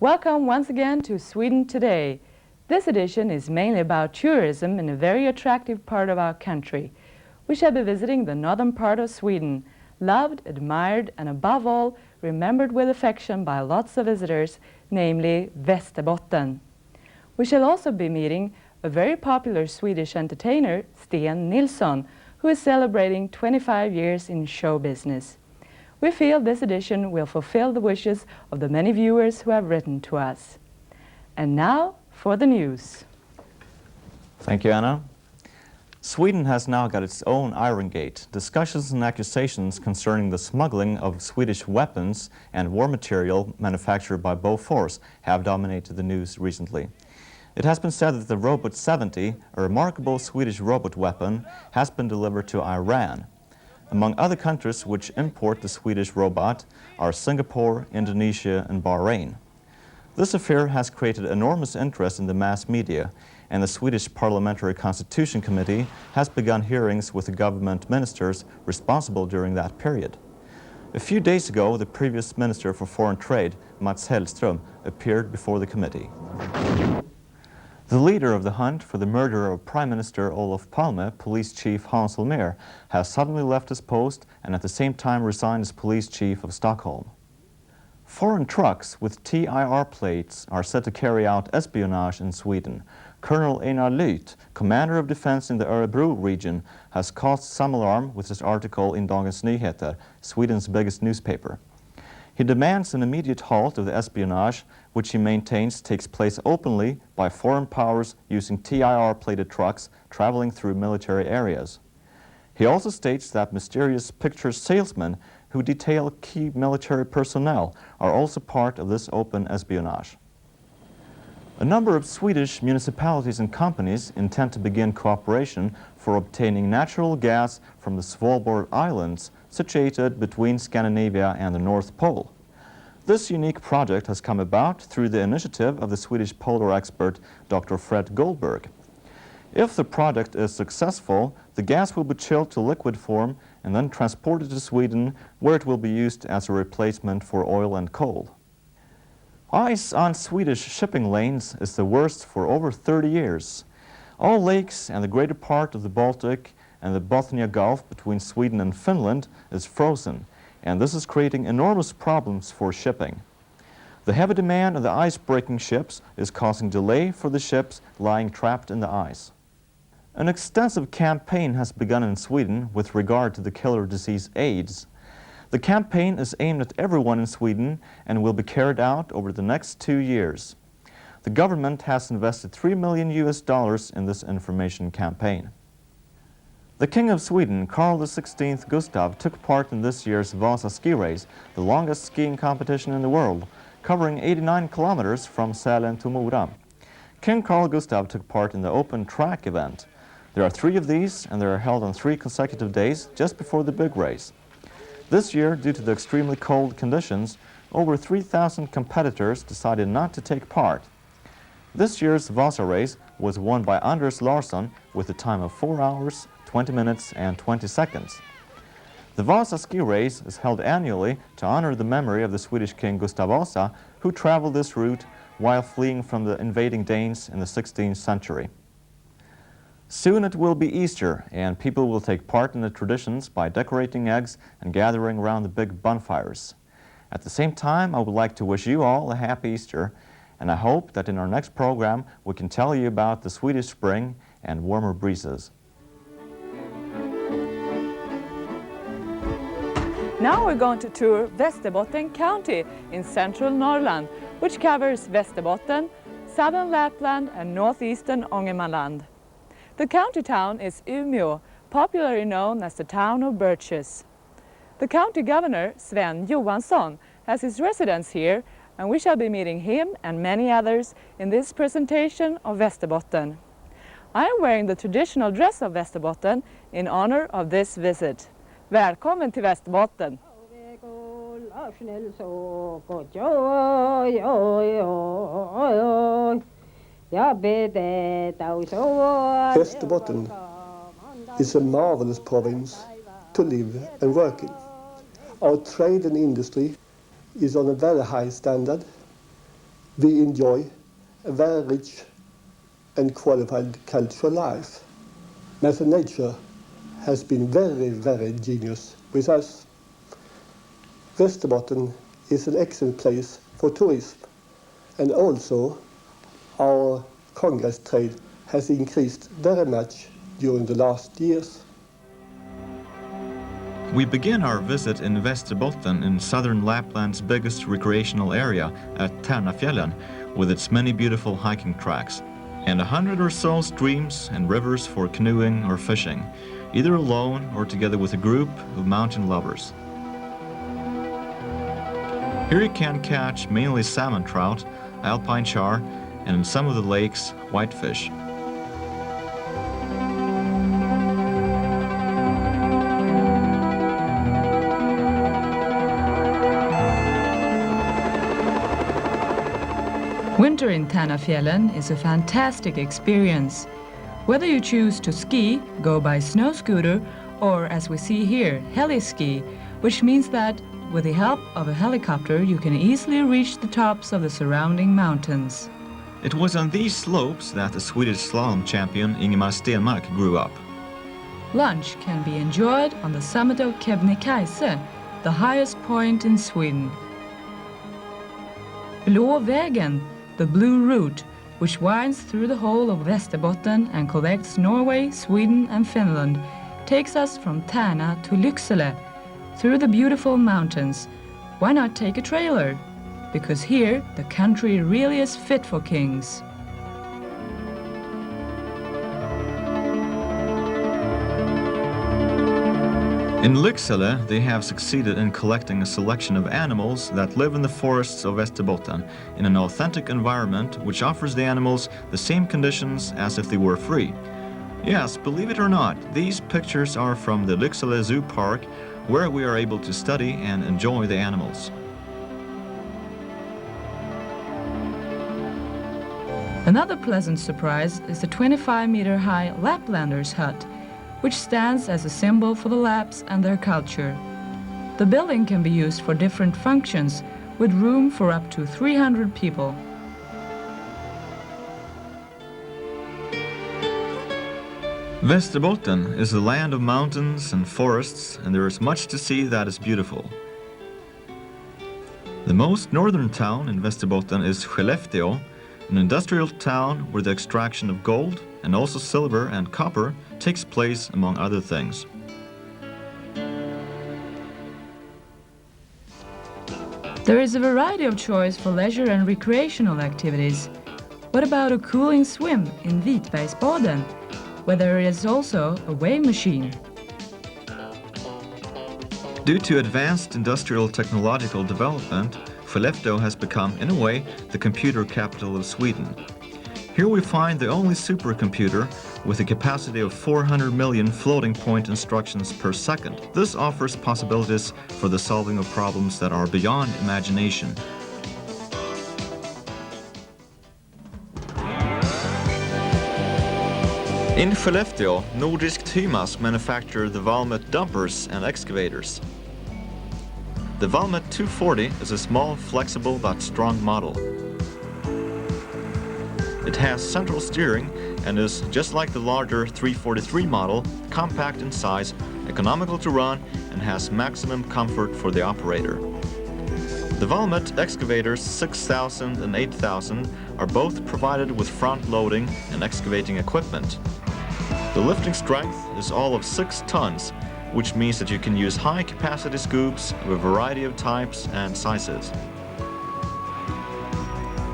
Welcome once again to Sweden Today. This edition is mainly about tourism in a very attractive part of our country. We shall be visiting the northern part of Sweden, loved, admired, and above all, remembered with affection by lots of visitors, namely Vasterbotten. We shall also be meeting a very popular Swedish entertainer, Sten Nilsson, who is celebrating 25 years in show business. We feel this edition will fulfill the wishes of the many viewers who have written to us. And now for the news. Thank you, Anna. Sweden has now got its own Iron Gate. Discussions and accusations concerning the smuggling of Swedish weapons and war material manufactured by Bofors have dominated the news recently. It has been said that the Robot 70, a remarkable Swedish robot weapon, has been delivered to Iran. Among other countries which import the Swedish robot are Singapore, Indonesia, and Bahrain. This affair has created enormous interest in the mass media, and the Swedish Parliamentary Constitution Committee has begun hearings with the government ministers responsible during that period. A few days ago, the previous Minister for Foreign Trade, Mats Hellström, appeared before the committee. The leader of the hunt for the murderer of Prime Minister Olof Palme, Police Chief Hans Umea, has suddenly left his post and at the same time resigned as Police Chief of Stockholm. Foreign trucks with TIR plates are set to carry out espionage in Sweden. Colonel Einar Lyth, Commander of Defense in the Örebro region, has caused some alarm with his article in Dagens Nyheter, Sweden's biggest newspaper. He demands an immediate halt of the espionage, which he maintains takes place openly by foreign powers using TIR-plated trucks traveling through military areas. He also states that mysterious picture salesmen who detail key military personnel are also part of this open espionage. A number of Swedish municipalities and companies intend to begin cooperation for obtaining natural gas from the Svalbard Islands, situated between Scandinavia and the North Pole. This unique project has come about through the initiative of the Swedish polar expert Dr. Fred Goldberg. If the project is successful, the gas will be chilled to liquid form and then transported to Sweden, where it will be used as a replacement for oil and coal. Ice on Swedish shipping lanes is the worst for over 30 years. All lakes and the greater part of the Baltic and the Bothnia Gulf between Sweden and Finland is frozen, and this is creating enormous problems for shipping. The heavy demand of the ice-breaking ships is causing delay for the ships lying trapped in the ice. An extensive campaign has begun in Sweden with regard to the killer disease AIDS. The campaign is aimed at everyone in Sweden and will be carried out over the next 2 years. The government has invested $3 million in this information campaign. The King of Sweden, Carl XVI Gustav, took part in this year's Vasa ski race, the longest skiing competition in the world, covering 89 kilometers from Sälen to Mora. King Carl Gustav took part in the open track event. There are 3 of these, and they are held on 3 consecutive days just before the big race. This year, due to the extremely cold conditions, over 3,000 competitors decided not to take part. This year's Vasa race was won by Anders Larsson with a time of 4 hours, 20 minutes and 20 seconds. The Vasa ski race is held annually to honor the memory of the Swedish king Gustav Vasa, who traveled this route while fleeing from the invading Danes in the 16th century. Soon it will be Easter, and people will take part in the traditions by decorating eggs and gathering around the big bonfires. At the same time, I would like to wish you all a happy Easter, and I hope that in our next program we can tell you about the Swedish spring and warmer breezes. Now we're going to tour Vasterbotten County in central Norrland, which covers Vasterbotten, southern Lapland and northeastern Ångermanland. The county town is Umea, popularly known as the town of birches. The county governor, Sven Johansson, has his residence here, and we shall be meeting him and many others in this presentation of Vasterbotten. I am wearing the traditional dress of Vasterbotten in honor of this visit. Välkommen till Vasterbotten! Vasterbotten is a marvelous province to live and work in. Our trade and industry is on a very high standard. We enjoy a very rich and qualified cultural life. Mother Nature has been very, very generous with us. Vasterbotten is an excellent place for tourism, and also our Congress trade has increased very much during the last years. We begin our visit in Vasterbotten in southern Lapland's biggest recreational area at Tärnafjällen, with its many beautiful hiking tracks, and 100 or so streams and rivers for canoeing or fishing, either alone or together with a group of mountain lovers. Here you can catch mainly salmon trout, alpine char, and in some of the lakes, whitefish. Winter in Tärnafjällen is a fantastic experience. Whether you choose to ski, go by snow scooter, or as we see here, heli-ski, which means that with the help of a helicopter you can easily reach the tops of the surrounding mountains. It was on these slopes that the Swedish slalom champion Ingemar Stenmark grew up. Lunch can be enjoyed on the summit of Kebnekaise, the highest point in Sweden. Blå vägen, the blue route, which winds through the whole of Vasterbotten and connects Norway, Sweden and Finland, takes us from Tärna to Lycksele, through the beautiful mountains. Why not take a trailer? Because here the country really is fit for kings. In Lycksele, they have succeeded in collecting a selection of animals that live in the forests of Vasterbotten in an authentic environment which offers the animals the same conditions as if they were free. Yes, believe it or not, these pictures are from the Lycksele Zoo Park, where we are able to study and enjoy the animals. Another pleasant surprise is the 25-meter-high Laplanders hut, which stands as a symbol for the Lapps and their culture. The building can be used for different functions, with room for up to 300 people. Vasterbotten is a land of mountains and forests, and there is much to see that is beautiful. The most northern town in Vasterbotten is Skelleftea, an industrial town where the extraction of gold and also silver and copper takes place, among other things. There is a variety of choice for leisure and recreational activities. What about a cooling swim in Vasterbotten, where there is also a wave machine? Due to advanced industrial technological development, Skelleftea has become, in a way, the computer capital of Sweden. Here we find the only supercomputer with a capacity of 400 million floating point instructions per second. This offers possibilities for the solving of problems that are beyond imagination. In Skelleftea, Nordisk Tymas manufacture the Valmet dumpers and excavators. The Valmet 240 is a small, flexible but strong model. It has central steering and is, just like the larger 343 model, compact in size, economical to run, and has maximum comfort for the operator. The Valmet excavators 6000 and 8000 are both provided with front-loading and excavating equipment. The lifting strength is all of 6 tons, which means that you can use high-capacity scoops of a variety of types and sizes.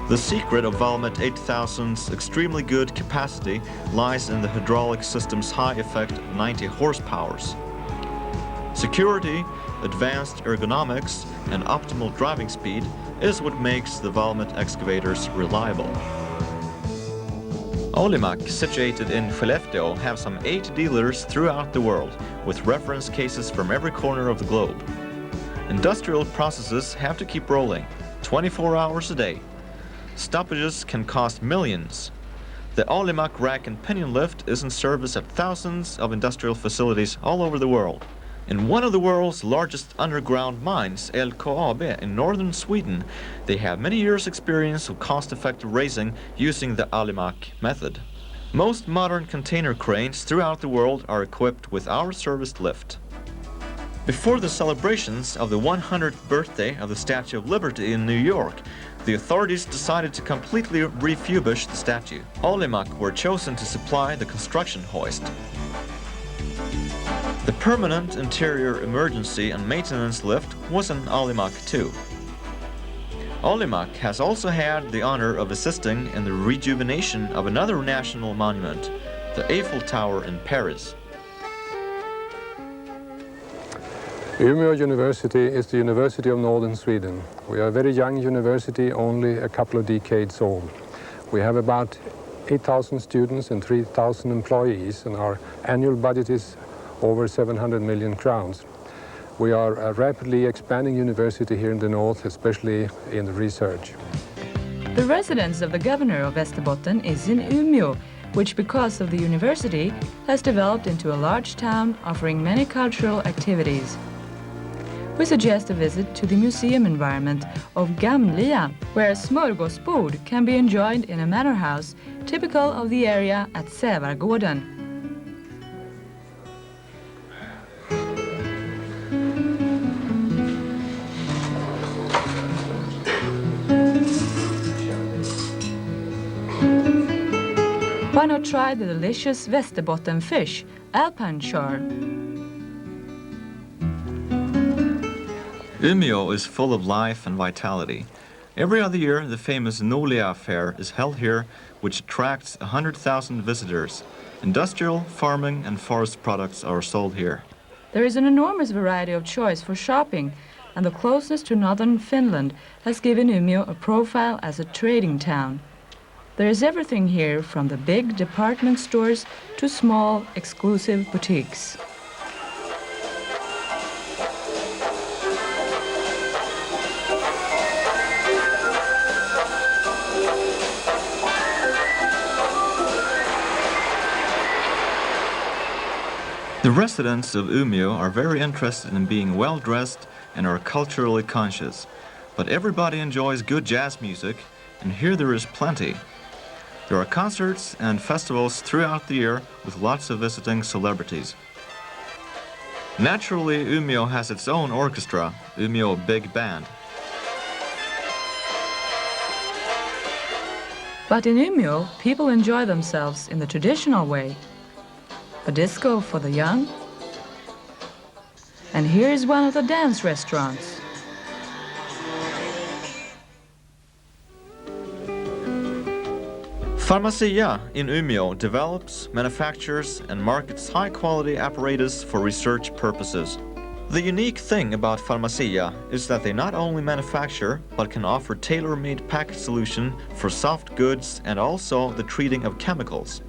The secret of Valmet 8000's extremely good capacity lies in the hydraulic system's high effect of 90 horsepower. Security, advanced ergonomics, and optimal driving speed is what makes the Valmet excavators reliable. Olimak, situated in Skelleftea, have some 8 dealers throughout the world, with reference cases from every corner of the globe. Industrial processes have to keep rolling, 24 hours a day. Stoppages can cost millions. The Olimak rack and pinion lift is in service at thousands of industrial facilities all over the world. In one of the world's largest underground mines, LKAB, in northern Sweden, they have many years' experience of cost-effective raising using the Olimak method. Most modern container cranes throughout the world are equipped with our serviced lift. Before the celebrations of the 100th birthday of the Statue of Liberty in New York, the authorities decided to completely refurbish the statue. Olimak were chosen to supply the construction hoist. The permanent interior emergency and maintenance lift was an Olimak too. Olimak has also had the honor of assisting in the rejuvenation of another national monument, the Eiffel Tower in Paris. Umea University is the University of Northern Sweden. We are a very young university, only a couple of decades old. We have about 8,000 students and 3,000 employees, and our annual budget is over 700 million crowns. We are a rapidly expanding university here in the north, especially in the research. The residence of the governor of Vasterbotten is in Umea, which because of the university has developed into a large town offering many cultural activities. We suggest a visit to the museum environment of Gamlia, where a smörgåsbord can be enjoyed in a manor house typical of the area at Sävargården. Why not try the delicious Vasterbotten fish, alpanchar? Umea is full of life and vitality. Every other year, the famous Umea fair is held here, which attracts 100,000 visitors. Industrial, farming and forest products are sold here. There is an enormous variety of choice for shopping, and the closeness to northern Finland has given Umea a profile as a trading town. There is everything here, from the big department stores to small, exclusive boutiques. The residents of Umea are very interested in being well-dressed and are culturally conscious. But everybody enjoys good jazz music, and here there is plenty. There are concerts and festivals throughout the year with lots of visiting celebrities. Naturally, Umea has its own orchestra, Umea Big Band. But in Umea, people enjoy themselves in the traditional way. A disco for the young. And here is one of the dance restaurants. Pharmacia in Umea develops, manufactures and markets high-quality apparatus for research purposes. The unique thing about Pharmacia is that they not only manufacture but can offer tailor-made package solution for soft goods and also the treating of chemicals.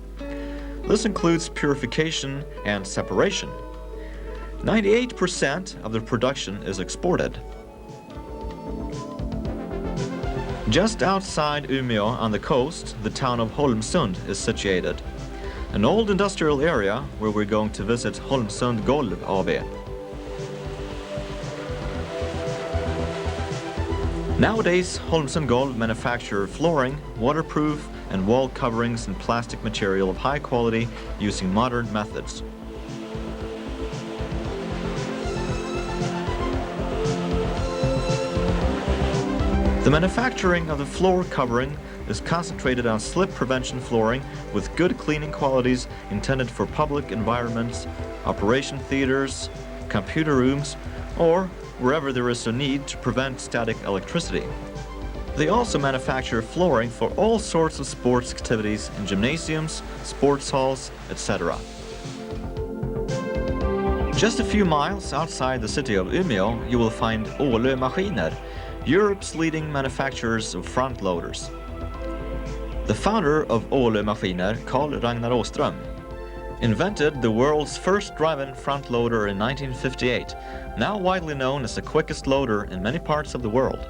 This includes purification and separation. 98% of the production is exported. Just outside Umea on the coast, the town of Holmsund is situated. An old industrial area where we're going to visit Holmsund Golv AB. Nowadays, Holmsund Golv manufacture flooring, waterproof, and wall coverings in plastic material of high quality using modern methods. The manufacturing of the floor covering is concentrated on slip prevention flooring with good cleaning qualities intended for public environments, operation theaters, computer rooms, or wherever there is a need to prevent static electricity. They also manufacture flooring for all sorts of sports activities in gymnasiums, sports halls, etc. Just a few miles outside the city of Umea, you will find Ålö Maskiner, Europe's leading manufacturers of front loaders. The founder of Ålö Maskiner, Carl Ragnar Åström, invented the world's first drive-in front loader in 1958, now widely known as the quickest loader in many parts of the world.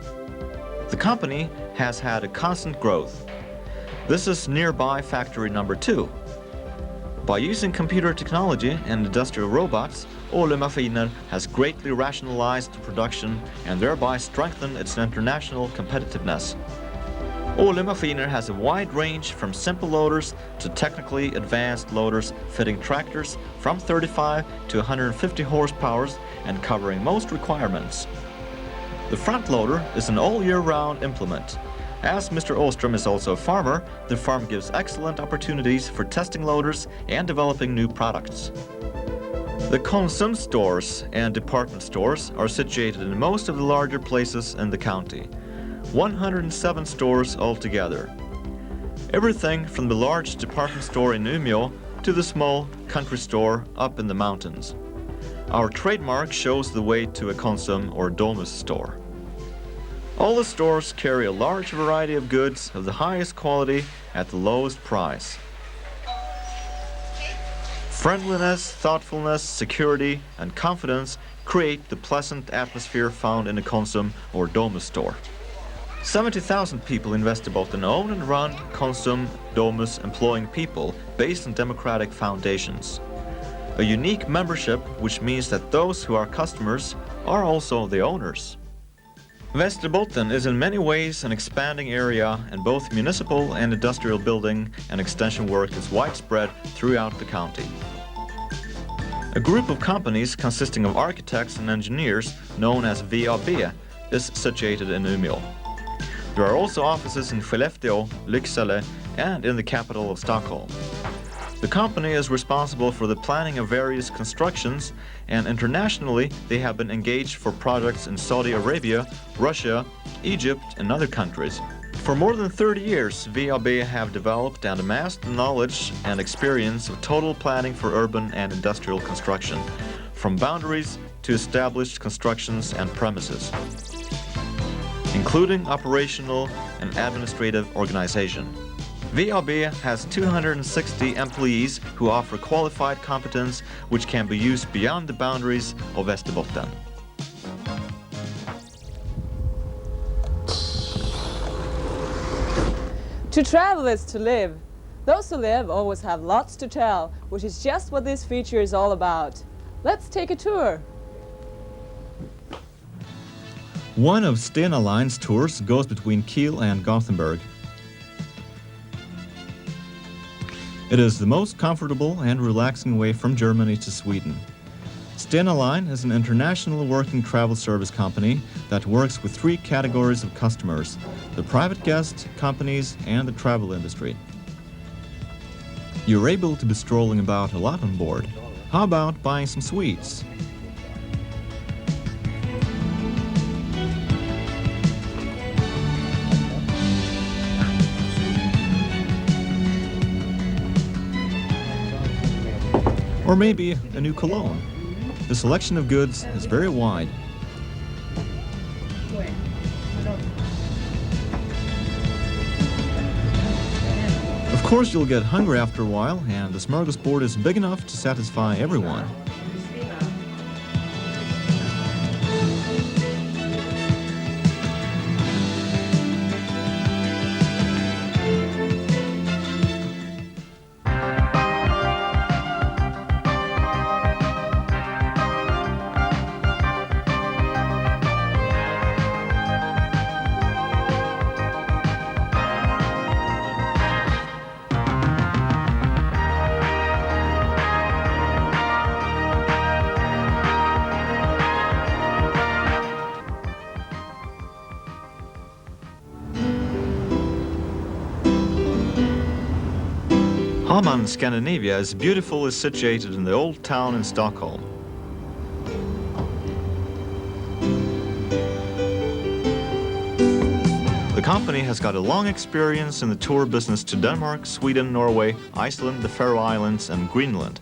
The company has had a constant growth. This is nearby factory number 2. By using computer technology and industrial robots, Ålö Maskiner has greatly rationalized production and thereby strengthened its international competitiveness. Ålö Maskiner has a wide range from simple loaders to technically advanced loaders fitting tractors from 35 to 150 horsepower and covering most requirements. The front loader is an all-year-round implement. As Mr. Åström is also a farmer, the farm gives excellent opportunities for testing loaders and developing new products. The Konsum stores and department stores are situated in most of the larger places in the county. 107 stores altogether. Everything from the large department store in Umea to the small country store up in the mountains. Our trademark shows the way to a Konsum or Domus store. All the stores carry a large variety of goods of the highest quality at the lowest price. Friendliness, thoughtfulness, security, and confidence create the pleasant atmosphere found in a Konsum or Domus store. 70,000 people in Vasterbotten own and run Konsum, Domus, employing people based on democratic foundations. A unique membership, which means that those who are customers are also the owners. Vasterbotten is in many ways an expanding area, and both municipal and industrial building and extension work is widespread throughout the county. A group of companies consisting of architects and engineers, known as VAB, is situated in Umea. There are also offices in Skelleftea, Lycksele, and in the capital of Stockholm. The company is responsible for the planning of various constructions, and internationally they have been engaged for projects in Saudi Arabia, Russia, Egypt, and other countries. For more than 30 years, VAB have developed and amassed the knowledge and experience of total planning for urban and industrial construction, from boundaries to established constructions and premises, including operational and administrative organization. VAB has 260 employees who offer qualified competence which can be used beyond the boundaries of Vasterbotten. To travel is to live. Those who live always have lots to tell, which is just what this feature is all about. Let's take a tour. One of Stena Line's tours goes between Kiel and Gothenburg. It is the most comfortable and relaxing way from Germany to Sweden. Stena Line is an international working travel service company that works with 3 categories of customers: the private guest, companies, and the travel industry. You're able to be strolling about a lot on board. How about buying some sweets? Or maybe a new cologne. The selection of goods is very wide. Of course you'll get hungry after a while, and the smorgasbord is big enough to satisfy everyone. Scandinavia is beautiful, is situated in the old town in Stockholm. The company has got a long experience in the tour business to Denmark, Sweden, Norway, Iceland, the Faroe Islands, and Greenland.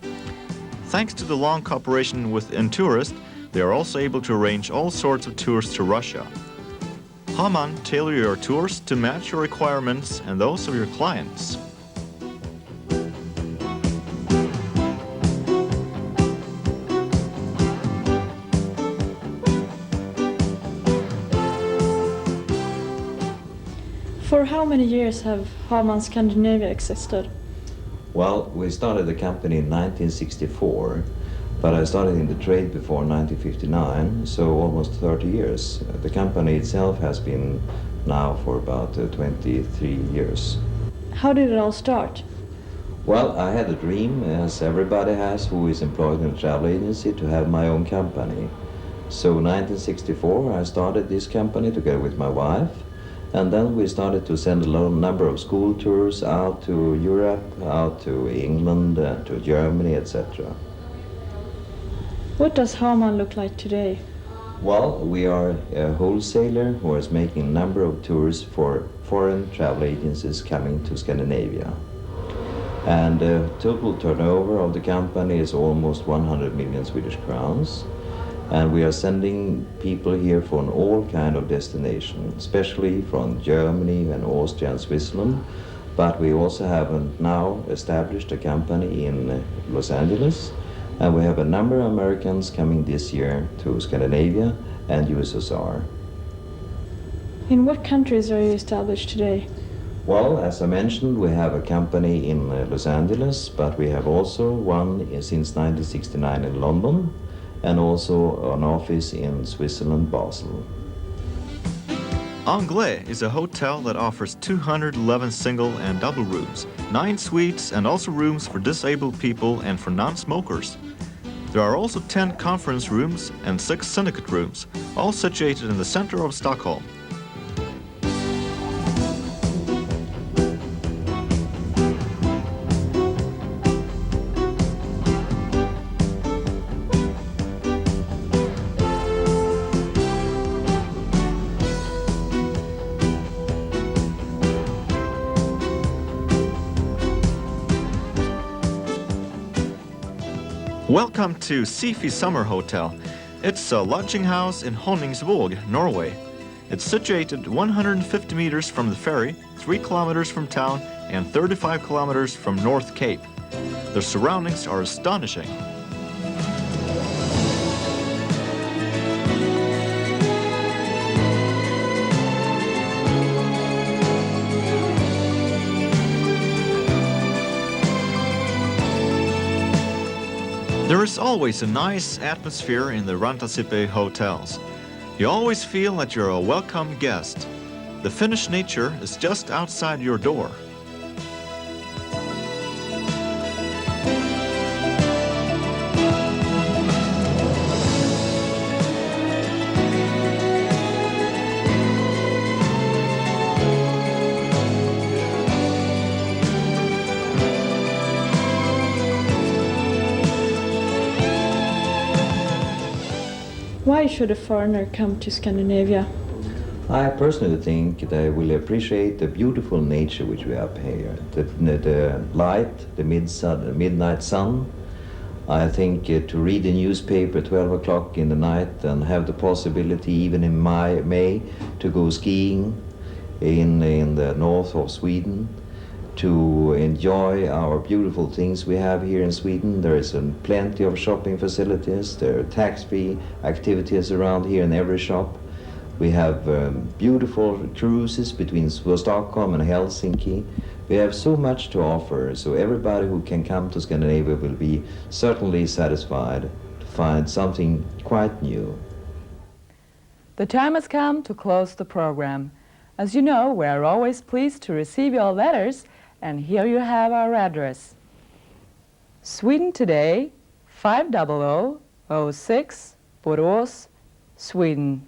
Thanks to the long cooperation with Intourist, they are also able to arrange all sorts of tours to Russia. Hamann tailor your tours to match your requirements and those of your clients. For how many years have Hamann Scandinavia existed? Well, we started the company in 1964, but I started in the trade before 1959, so almost 30 years. The company itself has been now for about 23 years. How did it all start? Well, I had a dream, as everybody has who is employed in a travel agency, to have my own company. So in 1964 I started this company together with my wife, and then we started to send a number of school tours out to Europe, out to England, to Germany, etc. What does Hamann look like today? Well, we are a wholesaler who is making a number of tours for foreign travel agencies coming to Scandinavia. And the total turnover of the company is almost 100 million Swedish crowns. And we are sending people here from all kind of destinations, especially from Germany and Austria and Switzerland. But we also have now established a company in Los Angeles, and we have a number of Americans coming this year to Scandinavia and USSR. In what countries are you established today? Well, as I mentioned, we have a company in Los Angeles, but we have also one since 1969 in London, and also an office in Switzerland, Basel. Anglais is a hotel that offers 211 single and double rooms, 9 suites, and also rooms for disabled people and for non-smokers. There are also 10 conference rooms and 6 syndicate rooms, all situated in the center of Stockholm. Welcome to Sifi Summer Hotel. It's a lodging house in Honningsvåg, Norway. It's situated 150 meters from the ferry, 3 kilometers from town, and 35 kilometers from North Cape. The surroundings are astonishing. There is always a nice atmosphere in the Rantasipe hotels. You always feel that you're a welcome guest. The Finnish nature is just outside your door. Why should a foreigner come to Scandinavia? I personally think they will appreciate the beautiful nature which we have here. The light, the midnight sun. I think to read the newspaper at 12 o'clock in the night and have the possibility even in May to go skiing in the north of Sweden, to enjoy our beautiful things we have here in Sweden. There is plenty of shopping facilities. There are tax-free activities around here in every shop. We have beautiful cruises between Stockholm and Helsinki. We have so much to offer, so everybody who can come to Scandinavia will be certainly satisfied to find something quite new. The time has come to close the program. As you know, we are always pleased to receive your letters, and here you have our address. Sweden Today, 50006, Borås, Sweden.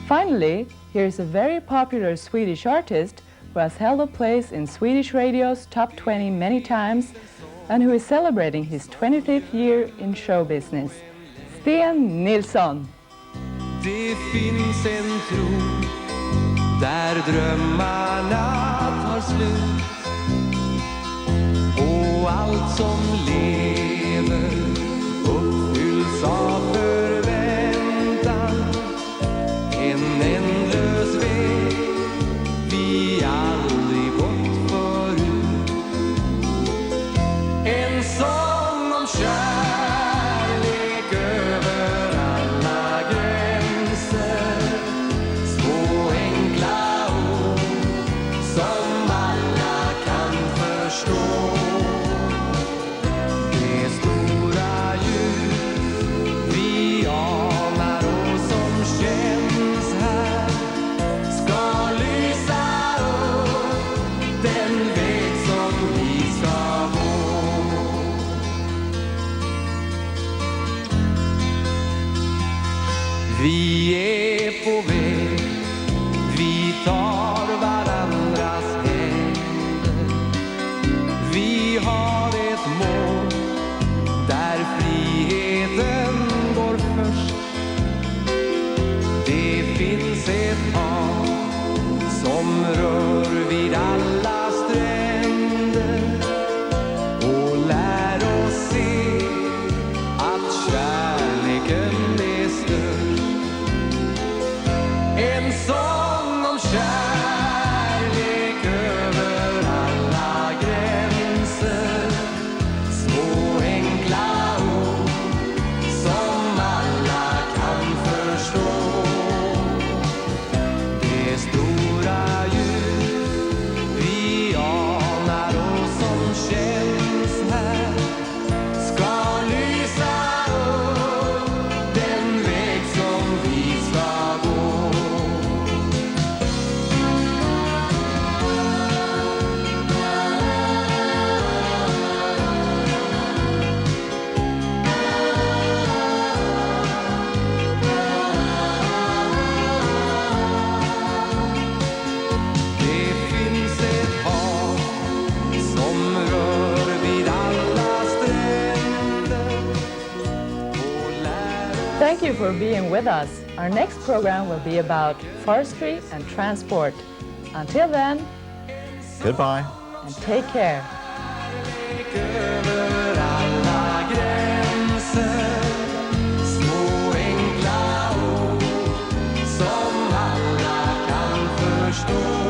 Finally, here's a very popular Swedish artist who has held a place in Swedish radio's top 20 many times and who is celebrating his 25th year in show business, Sten Nilsson. Det finns en tro där drömmarna tar slut och allt som lever uppfylls av förväntan. En ändlös väg vi aldrig gått förut. En sång om kärlek över alla gränser. Små enkla ord som alla kan förstå. Det stora ljus vi anar och som känns här ska lysa upp den väg som vi ska gå. Vi är på väg, vi tar varandras händer. Vi har ett mål där friheten går först. Det finns ett hav som rör vid alla stränder och lär oss se att kärleken är störst. En sång om kärlek över alla gränser. Små enkla ord som alla kan förstå. Det stora ljus vi anar och som känns här ska lysa upp den väg som vi ska gå. Det finns ett hav som rör vid alla stränder och lär. Thank you for being with us. Our next program will be about forestry and transport. Until then, Goodbye. and take care. Över alla gränser. Små enkla ord som alla kan förstå.